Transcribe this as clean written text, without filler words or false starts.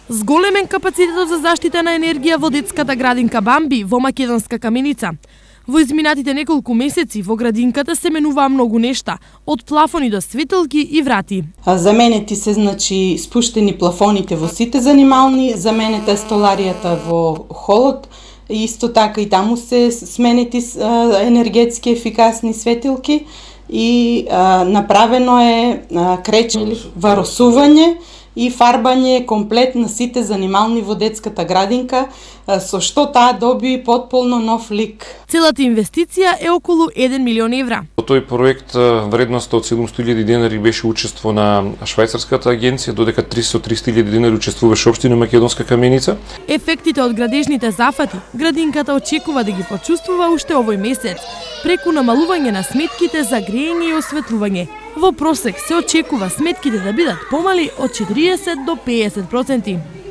Зголемен капацитетот за заштита на енергија во детската градинка Бамби во Македонска Каменица. Во изминатите неколку месеци во градинката се менуваа многу нешта, од плафони до светилки и врати. Заменети се спуштени плафоните во сите занимални, заменета е столаријата во холот, исто така и таму се сменети енергетски ефикасни светилки и направено е кречели варосување и фарбање комплет на сите занимални во детската градинка, со што таа доби потполно нов лик. Целата инвестиција е околу 1 милион евра. Во тој проект вредноста од 700.000 денари беше учество на швајцарската агенција, додека 300.000 денари учествуваше општина Македонска Каменица. Ефектите од градежните зафати градинката очекува да ги почувствува уште овој месец, преку намалување на сметките за грејење и осветлување. Во просек се очекува сметките да бидат помали од 40 до 50%.